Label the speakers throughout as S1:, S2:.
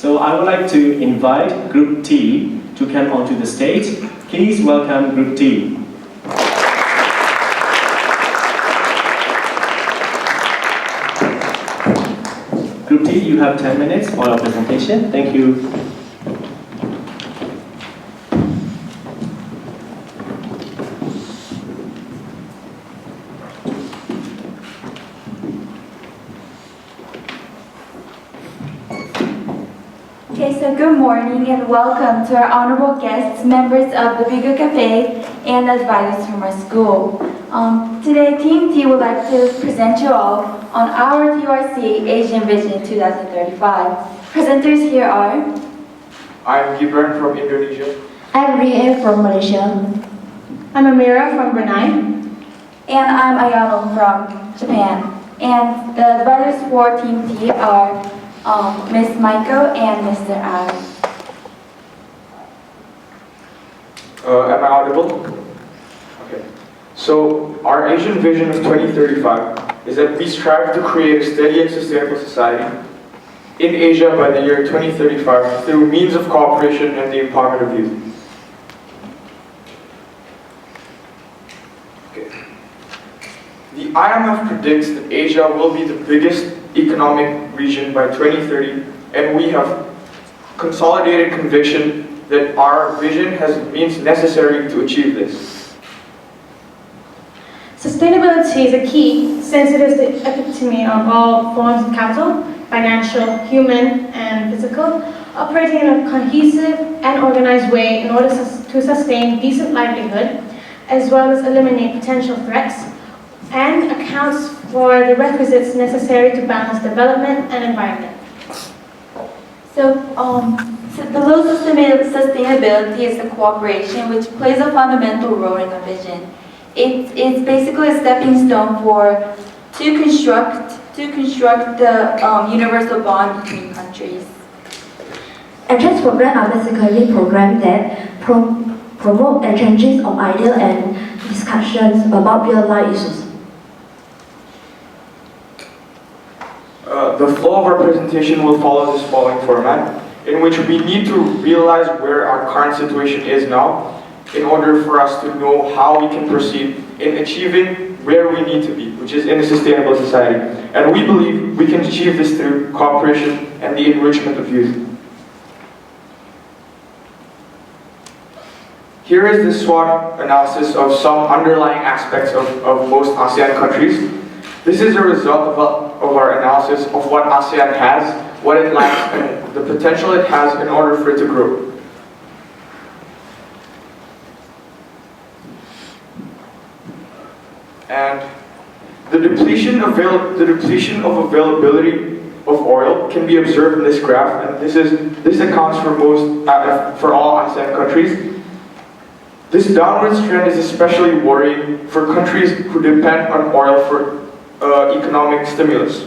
S1: So I would like to invite Group T to come onto the stage. Please welcome Group T. Group T, you have 10 minutes for your presentation. Thank you.
S2: Okay, so good morning and welcome to our honorable guests, members of the Bigo Cafe, and advisors from our school. Today, Team T would like to present you all on our TRC Asian Vision 2035. Presenters here are...
S3: I'm Gibran from Indonesia.
S4: I'm Rie from Malaysia.
S5: I'm Amira from Brunei.
S2: And I'm Ayano from Japan. And the advisors for Team T are Ms. Maiko and Mr. Ayano.
S3: Am I audible? Okay. So, our Asian Vision of 2035 is that we strive to create a steady and sustainable society in Asia by the year 2035 through means of cooperation and the empowerment of youth. Okay. The IMF predicts that Asia will be the biggest economic region by 2030, and we have consolidated conviction that our vision has the means necessary to achieve this.
S5: Sustainability is a key since it is the epitome of all forms of capital, financial, human, and physical, operating in a cohesive and organized way in order to sustain decent livelihood, as well as eliminate potential threats, and accounts for the requisites necessary to balance development and environment.
S2: So below sustainability is the cooperation, which plays a fundamental role in our vision. It's basically a stepping stone to construct the universal bond between countries.
S4: Exchange programs are basically programs that promote exchanges of ideas and discussions about real-life issues.
S3: The flow of our presentation will follow this following format, in which we need to realize where our current situation is now in order for us to know how we can proceed in achieving where we need to be, which is in a sustainable society. And we believe we can achieve this through cooperation and the enrichment of youth. Here is the SWOT analysis of some underlying aspects of most ASEAN countries. This is a result of our analysis of what ASEAN has, what it lacks, and the potential it has in order for it to grow. And the depletion of availability of oil can be observed in this graph, and this accounts for all ASEAN countries. This downward trend is especially worrying for countries who depend on oil for economic stimulus.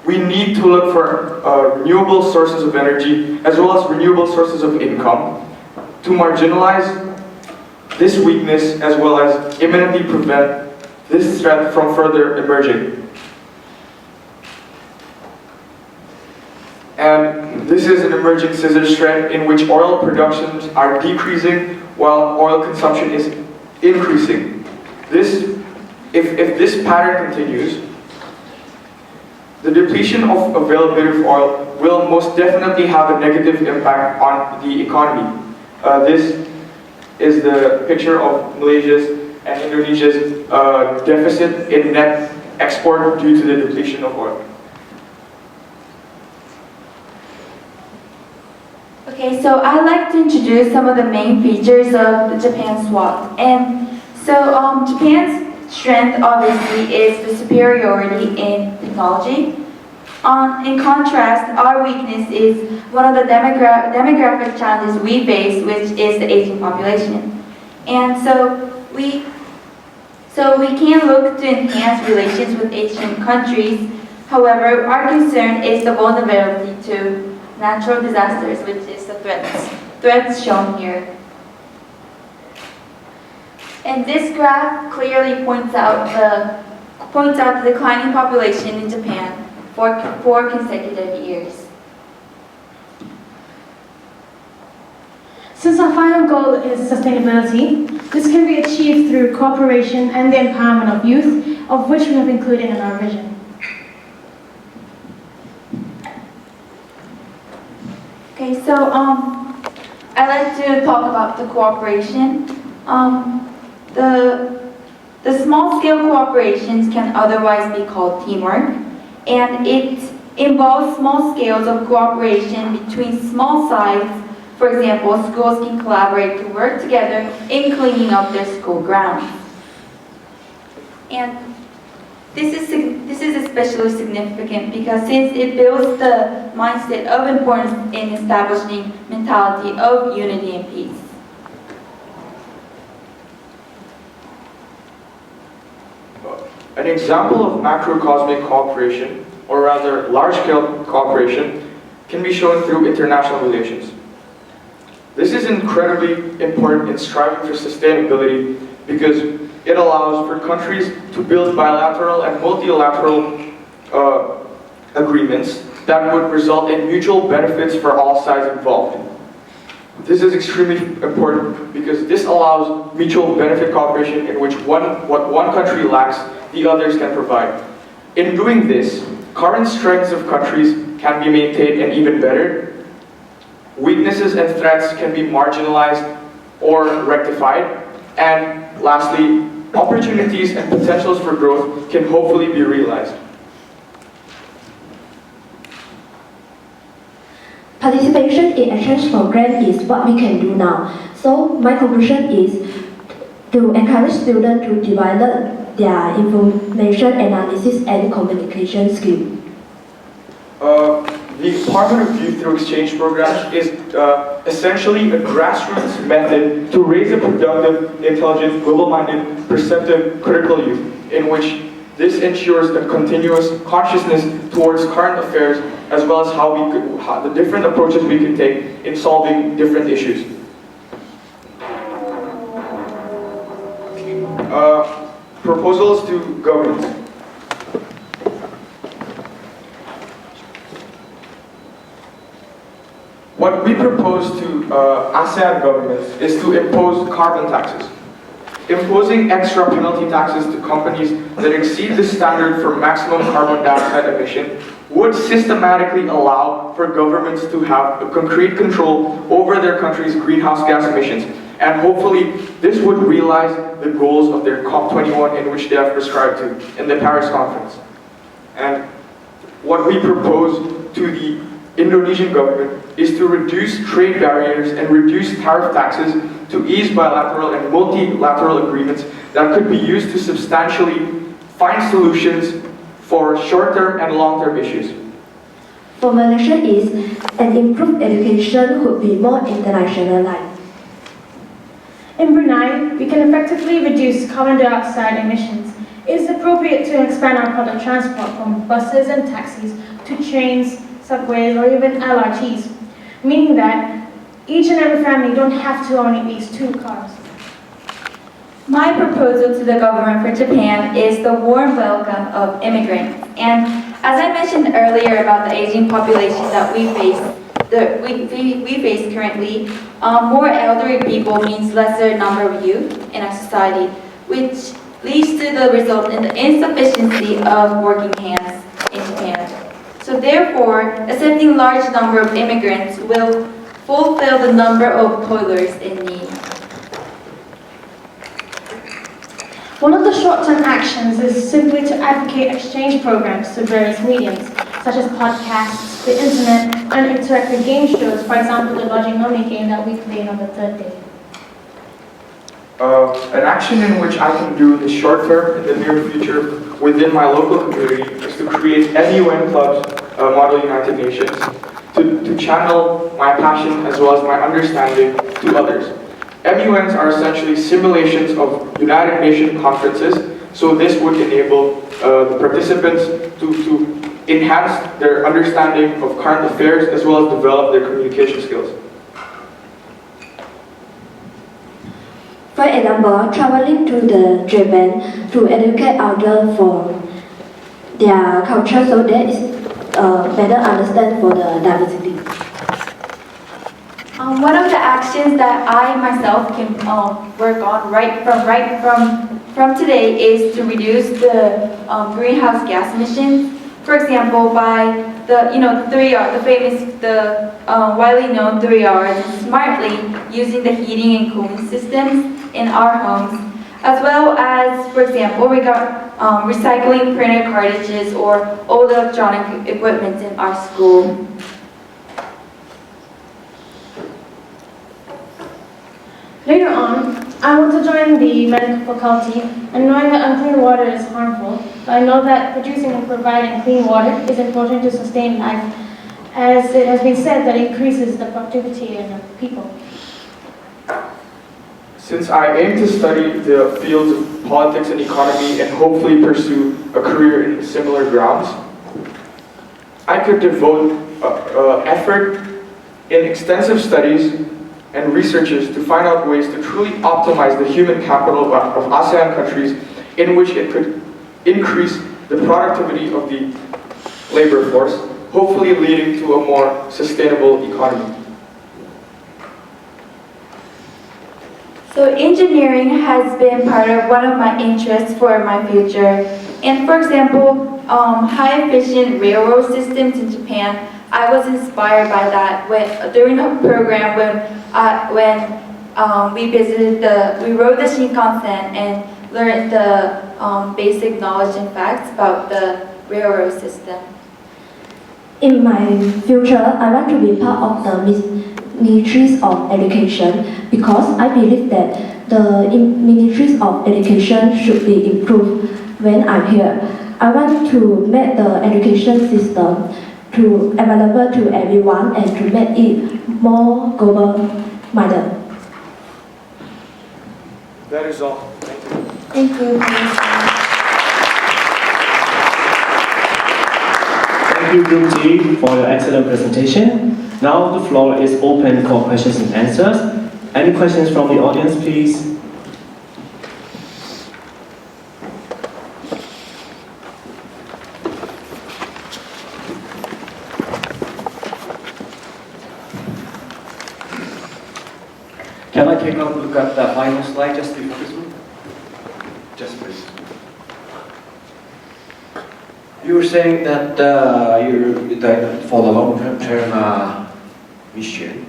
S3: We need to look for renewable sources of energy as well as renewable sources of income to marginalize this weakness as well as imminently prevent this threat from further emerging. And this is an emerging scissors trend in which oil productions are decreasing while oil consumption is increasing. If this pattern continues, the depletion of availability of oil will most definitely have a negative impact on the economy. This is the picture of Malaysia's and Indonesia's deficit in net export due to the depletion of oil.
S2: Okay, so I'd like to introduce some of the main features of the Japan SWOT. And so Japan's strength obviously is the superiority in technology. In contrast, our weakness is one of the demographic challenges we face, which is the aging population. And so we can look to enhance relations with Asian countries. However, our concern is the vulnerability to natural disasters, which is the threats shown here. And this graph clearly points out the declining population in Japan for 4 consecutive years.
S5: Since our final goal is sustainability, this can be achieved through cooperation and the empowerment of youth, of which we have included in our vision.
S2: Okay, so I'd like to talk about the cooperation. The small-scale cooperations can otherwise be called teamwork, and it involves small scales of cooperation between small sites. For example, schools can collaborate to work together in cleaning up their school grounds. And this is especially significant because since it builds the mindset of importance in establishing mentality of unity and peace.
S3: An example of macrocosmic cooperation, or rather large-scale cooperation, can be shown through international relations. This is incredibly important in striving for sustainability because it allows for countries to build bilateral and multilateral agreements that would result in mutual benefits for all sides involved. This is extremely important because this allows mutual benefit cooperation in which what one country lacks, the others can provide. In doing this, current strengths of countries can be maintained and even better. Weaknesses and threats can be marginalized or rectified. And lastly, opportunities and potentials for growth can hopefully be realized.
S4: Participation in exchange program is what we can do now. So my conclusion is to encourage students to develop their information analysis and communication skills.
S3: The Department of Youth through Exchange Programs is essentially a grassroots method to raise a productive, intelligent, global-minded, perceptive, critical youth, in which this ensures a continuous consciousness towards current affairs, as well as how the different approaches we can take in solving different issues. Proposals to governments. What we propose to ASEAN governments is to impose carbon taxes. Imposing extra penalty taxes to companies that exceed the standard for maximum carbon dioxide emission would systematically allow for governments to have a concrete control over their country's greenhouse gas emissions. And hopefully, this would realize the goals of their COP21 in which they have prescribed to in the Paris conference. And what we propose to the Indonesian government is to reduce trade barriers and reduce tariff taxes to ease bilateral and multilateral agreements that could be used to substantially find solutions for short-term and long-term issues.
S4: For Malaysia is an improved education would be more internationalized.
S5: In Brunei, we can effectively reduce carbon dioxide emissions. It is appropriate to expand our public transport from buses and taxis to trains, subways, or even LRTs, meaning that each and every family don't have to own at least 2 cars.
S2: My proposal to the government for Japan is the warm welcome of immigrants. And as I mentioned earlier about the aging population that we face, we face currently, more elderly people means lesser number of youth in our society, which leads to the result in the insufficiency of working hands in Japan. So therefore, accepting large number of immigrants will fulfill the number of toilers in need.
S5: One of the short-term actions is simply to advocate exchange programs through various mediums, such as podcasts, the internet, and interactive game shows, for example, the Lodging Only game that we played on the 3rd day.
S3: An action in which I can do in the short term, in the near future, within my local community, is to create MUN clubs, Model United Nations, to channel my passion as well as my understanding to others. MUNs are essentially simulations of United Nations conferences, so this would enable the participants to enhance their understanding of current affairs as well as develop their communication skills.
S4: For example, traveling to the Japan to educate others for their culture so that it's better understand for the diversity.
S2: One of the actions that I myself can work on from today is to reduce the greenhouse gas emissions. For example, by the 3R, the widely known 3Rs, smartly using the heating and cooling systems in our homes, as well as, for example, recycling printer cartridges or old electronic equipment in our school.
S5: Later on, I want to join the medical faculty, and knowing that unclean water is harmful, I know that producing and providing clean water is important to sustain life, as it has been said that it increases the productivity of people.
S3: Since I aim to study the fields of politics and economy and hopefully pursue a career in similar grounds, I could devote effort in extensive studies and researches to find out ways to truly optimize the human capital of ASEAN countries in which it could increase the productivity of the labor force, hopefully leading to a more sustainable economy.
S2: So engineering has been part of one of my interests for my future. And for example, high efficient railroad systems in Japan, I was inspired by that during a program when we rode the Shinkansen and learned the basic knowledge and facts about the railroad system.
S4: In my future, I want to be part of the Ministries of Education because I believe that the Ministries of Education should be improved when I'm here. I want to make the education system available to everyone and to make it more global-minded.
S3: That is all. Thank you.
S2: Thank you.
S1: Thank you, Group G, for your excellent presentation. Now the floor is open for questions and answers. Any questions from the audience, please?
S6: Can I take a look at the final slide just before this one? Just please. You were saying that for the long-term mission,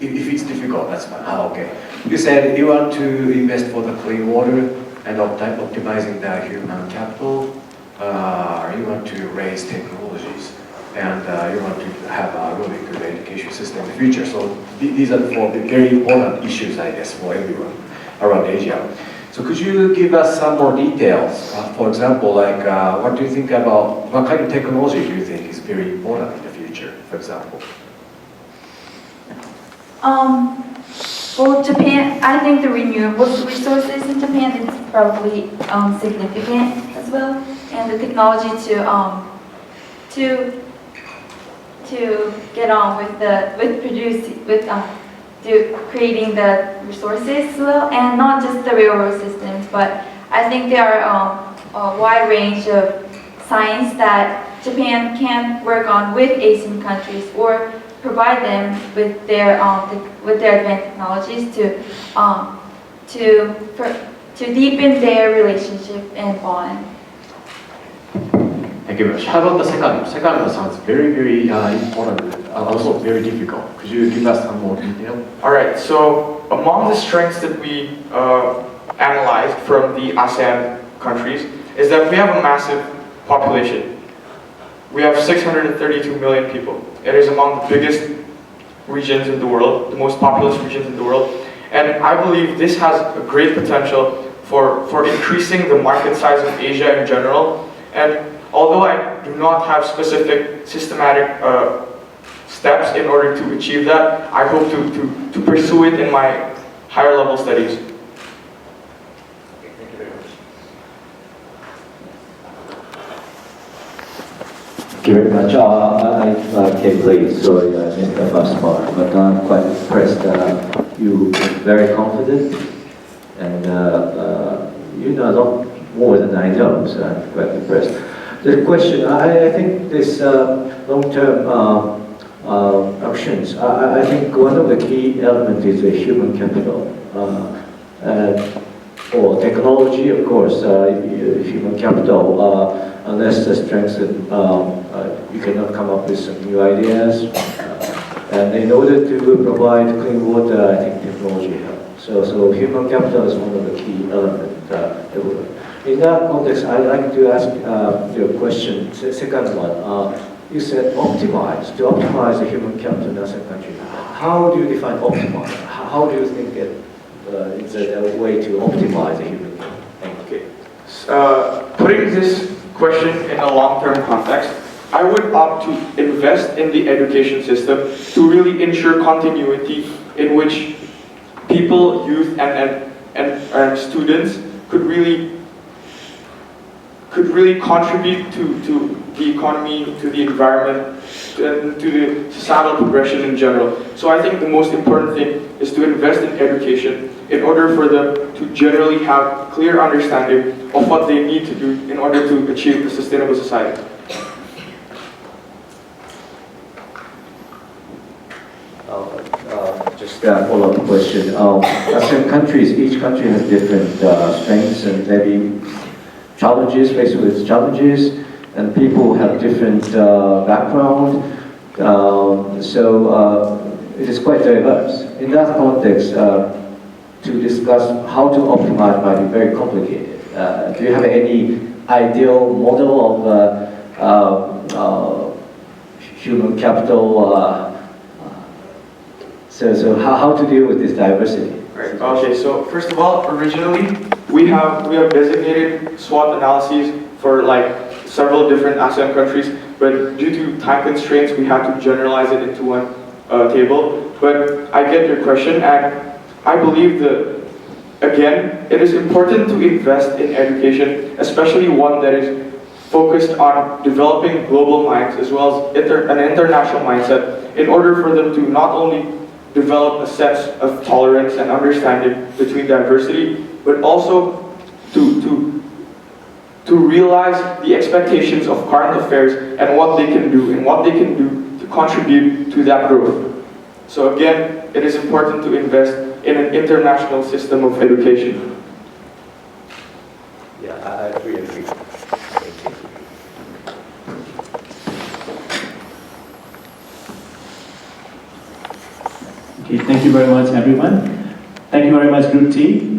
S6: if it's difficult, that's fine. Okay. You said you want to invest for the clean water and optimizing the human capital. You want to raise technologies, and you want to have a really good education system in the future. So these are four very important issues, I guess, for everyone around Asia. So could you give us some more details? For example, like what do you think about, what kind of technology do you think is very important in the future, for example?
S2: Well, Japan, I think the renewable resources in Japan is probably significant as well, and the technology to get on with creating the resources as well, and not just the railroad systems, but I think there are a wide range of science that Japan can work on with Asian countries or provide them with their advanced technologies to deepen their relationship and bond.
S6: Thank you very much. How about the second? The second one sounds very, very important, also very difficult. Could you give us some more detail?
S3: All right, so among the strengths that we analyzed from the ASEAN countries is that we have a massive population. We have 632 million people. It is among the biggest regions in the world, the most populous regions in the world. And I believe this has a great potential for increasing the market size of Asia in general. And although I do not have specific systematic steps in order to achieve that, I hope to pursue it in my higher level studies.
S6: Thank you very much.
S7: Thank you very much. I came late, so I missed the first part, but I'm quite impressed. You were very confident, and you know a lot more than I know, so I'm quite impressed. The question, I think this long-term actions, I think one of the key elements is the human capital. For technology, of course, human capital, unless the strengthened, you cannot come up with some new ideas. And in order to provide clean water, I think technology helps. So human capital is one of the key elements. In that context, I'd like to ask your question, second one. You said optimize, to optimize the human capital in ASEAN country. How do you define optimize? How do you think it's a way to optimize the human capital?
S3: Okay. Putting this question in a long-term context, I would opt to invest in the education system to really ensure continuity in which people, youth, and students could really contribute to the economy, to the environment, and to the societal progression in general. So I think the most important thing is to invest in education in order for them to generally have clear understanding of what they need to do in order to achieve a sustainable society.
S7: Just a follow-up question. ASEAN countries, each country has different strengths and maybe challenges, faced with challenges, and people have different background. It is quite diverse. In that context, to discuss how to optimize might be very complicated. Do you have any ideal model of human capital? So how to deal with this diversity?
S3: Right. Okay. So first of all, originally we have designated SWOT analyses for like several different ASEAN countries, but due to time constraints, we had to generalize it into one table. But I get your question, and I believe that again, it is important to invest in education, especially one that is focused on developing global minds as well as an international mindset, in order for them to not only develop a sense of tolerance and understanding between diversity, but also to realize the expectations of current affairs and what they can do to contribute to that growth. So again, it is important to invest in an international system of education.
S7: Yeah, I agree.
S1: Okay, thank you very much, everyone. Thank you very much, Group T.